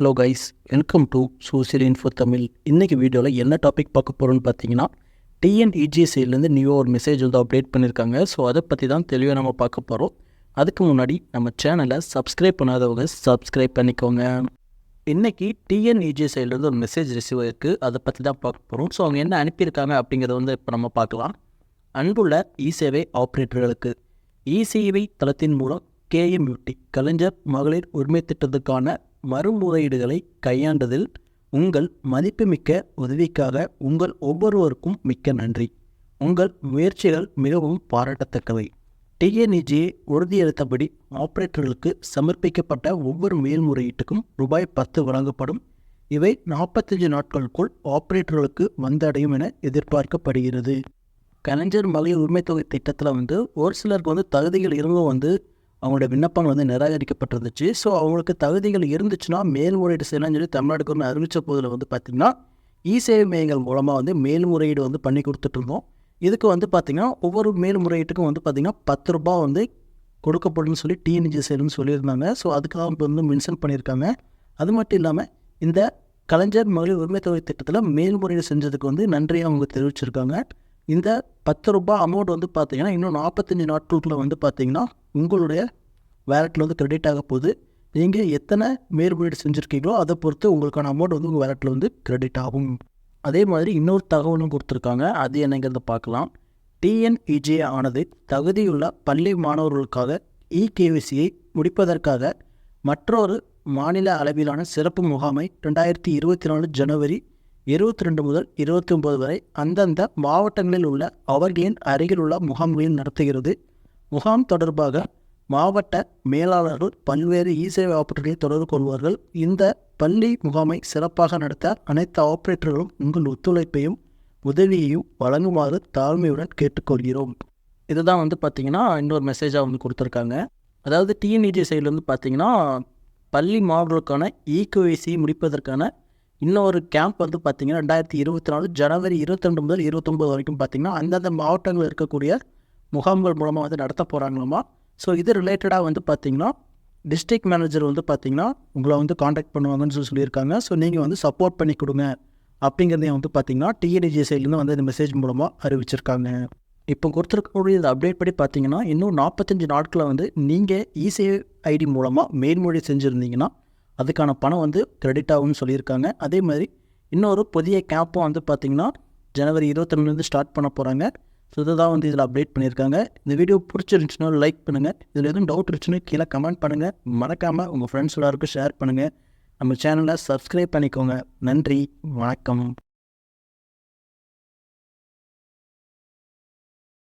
Hello guys, welcome to social info Tamil. இன்றைக்கி வீடியோவில் என்ன டாபிக் பார்க்க போகிறோன்னு பார்த்தீங்கன்னா, டிஎன்இஜிஎஸ்சிலேருந்து நியூ ஒரு மெசேஜ் வந்து அப்டேட் பண்ணியிருக்காங்க. ஸோ அதை பற்றி தான் தெளிவாக நம்ம பார்க்க போகிறோம். அதுக்கு முன்னாடி நம்ம சேனலை சப்ஸ்கிரைப் பண்ணாதவங்க சப்ஸ்கிரைப் பண்ணிக்கோங்க. இன்றைக்கி டிஎன்இஜிஎஸ்சிலேருந்து ஒரு மெசேஜ் ரிசீவ் ஆகிருக்கு. அதை பற்றி தான் பார்க்க போகிறோம். ஸோ அவங்க என்ன அனுப்பியிருக்காங்க அப்படிங்கிறத வந்து இப்போ நம்ம பார்க்கலாம். அன்புள்ள இ-சேவை ஆப்ரேட்டர்களுக்கு இ-சேவை தளத்தின் மூலம் கேஎம்யூடி கலைஞர் மகளிர் உரிமை திட்டத்துக்கான மறுமுறையீடுகளை கையாண்டதில் உங்கள் மதிப்புமிக்க உதவிக்காக உங்கள் ஒவ்வொருவருக்கும் மிக்க நன்றி. உங்கள் முயற்சிகள் மிகவும் பாராட்டத்தக்கவை. டிஎன்இஜியை உறுதியளித்தபடி ஆப்ரேட்டர்களுக்கு சமர்ப்பிக்கப்பட்ட ஒவ்வொரு மேல்முறையீட்டுக்கும் ₹10 வழங்கப்படும். இவை 45 நாட்களுக்குள் ஆப்ரேட்டர்களுக்கு வந்தடையும் என எதிர்பார்க்கப்படுகிறது. கலைஞர் மகளிர் உரிமை தொகை திட்டத்தில் வந்து ஒரு சிலருக்கு வந்து தகுதிகள் இருந்தும் வந்து அவங்களோட விண்ணப்பங்கள் வந்து நிராகரிக்கப்பட்டிருந்துச்சு. ஸோ அவங்களுக்கு தகுதிகள் இருந்துச்சுன்னா மேல்முறையீடு செய்யலாம்னு சொல்லி தமிழ்நாடு கவர்மெண்ட் அறிவித்த போதில் வந்து பார்த்திங்கன்னா இ-சேவை மையங்கள் மூலமாக வந்து மேல்முறையீடு வந்து பண்ணி கொடுத்துட்ருந்தோம். இதுக்கு வந்து பார்த்திங்கன்னா ஒவ்வொரு மேல்முறையீட்டுக்கும் வந்து பார்த்திங்கன்னா ₹10 வந்து கொடுக்கப்படும்னு சொல்லி டிஎன்இஜிஎஸ்சிலேருந்து சொல்லியிருந்தாங்க. ஸோ அதுக்காக வந்து மென்ஷன் பண்ணியிருக்காங்க. அது மட்டும் இல்லாமல் இந்த கலைஞர் மகளிர் உரிமை தொகை திட்டத்தில் மேல்முறையீடு செஞ்சதுக்கு வந்து நன்றியை அவங்க தெரிவிச்சிருக்காங்க. இந்த ₹10 அமௌண்ட் வந்து பார்த்திங்கன்னா இன்னும் 45 நாட்களுக்குள்ள வந்து பார்த்திங்கன்னா உங்களுடைய வேலெட்டில் வந்து கிரெடிட் ஆக போகுது. நீங்கள் எத்தனை மேல்முறையீடு செஞ்சுருக்கீங்களோ அதை பொறுத்து உங்களுக்கான அமௌண்ட் வந்து உங்கள் வேலெட்டில் வந்து கிரெடிட் ஆகும். அதே மாதிரி இன்னொரு தகவலும் கொடுத்துருக்காங்க. அது என்னங்கிறத பார்க்கலாம். டிஎன்இஜிஏ ஆனது தகுதியுள்ள பள்ளி மாணவர்களுக்காக இ-கேஒய்சியை முடிப்பதற்காக மற்றொரு மாநில அளவிலான சிறப்பு முகாமை 2024 ஜனவரி 22 முதல் 29 வரை அந்தந்த மாவட்டங்களில் உள்ள அவர்களின் அருகில் உள்ள முகாம்களில் நடத்துகிறது. முகாம் தொடர்பாக மாவட்ட மேலாளர்கள் பல்வேறு இ-சேவை ஆப்ரேட்டர்களை தொடர்பு கொள்வார்கள். இந்த பள்ளி முகாமை சிறப்பாக நடத்த அனைத்து ஆப்ரேட்டர்களும் உங்கள் ஒத்துழைப்பையும் உதவியையும் வழங்குமாறு தாழ்மையுடன் கேட்டுக்கொள்கிறோம். இதுதான் வந்து பார்த்திங்கன்னா இன்னொரு மெசேஜாக வந்து கொடுத்துருக்காங்க. அதாவது டிஎன்இஜி சைட்லேருந்து பார்த்திங்கன்னா பள்ளி மாணவர்களுக்கான இ-கேஒய்சி முடிப்பதற்கான இன்னொரு கேம்ப் வந்து பார்த்திங்கன்னா 2024 ஜனவரி 22 முதல் 29 வரைக்கும் பார்த்திங்கன்னா அந்தந்த மாவட்டங்களில் இருக்கக்கூடிய முகாம்கள் மூலமாக வந்து நடத்த போகிறாங்களாமா. ஸோ இது ரிலேட்டடாக வந்து பார்த்திங்கன்னா டிஸ்ட்ரிக்ட் மேனேஜர் வந்து பார்த்திங்கன்னா உங்களை வந்து காண்டாக்ட் பண்ணுவாங்கன்னு சொல்லியிருக்காங்க. ஸோ நீங்கள் வந்து சப்போர்ட் பண்ணி கொடுங்க அப்படிங்கிறதையும் வந்து பார்த்திங்கன்னா டிஎன்இஜி சைட்லேருந்து வந்து இந்த மெசேஜ் மூலமாக அறிவிச்சிருக்காங்க. இப்போ கொடுத்துருக்கக்கூடிய இந்த அப்டேட் படி பார்த்திங்கன்னா இன்னும் 45 நாட்களில் வந்து நீங்கள் இ-சேவை ஐடி மூலமாக மேல்முறை செஞ்சுருந்தீங்கன்னா அதுக்கான பணம் வந்து கிரெடிட் ஆகும்னு சொல்லியிருக்காங்க. அதே மாதிரி இன்னொரு புதிய கேம்பும் வந்து பார்த்திங்கன்னா ஜனவரி 22 ஸ்டார்ட் பண்ண போகிறாங்க. ஸோ இதை தான் வந்து இதில் அப்டேட் பண்ணியிருக்காங்க. இந்த வீடியோ பிடிச்சிருந்துச்சுன்னா லைக் பண்ணுங்கள். இதில் எதுவும் டவுட் இருந்துச்சுன்னா கீழே கமெண்ட் பண்ணுங்கள். மறக்காமல் உங்கள் ஃப்ரெண்ட்ஸ் எல்லாருக்கும் ஷேர் பண்ணுங்கள். நம்ம சேனலை சப்ஸ்கிரைப் பண்ணிக்கோங்க. நன்றி, வணக்கம்.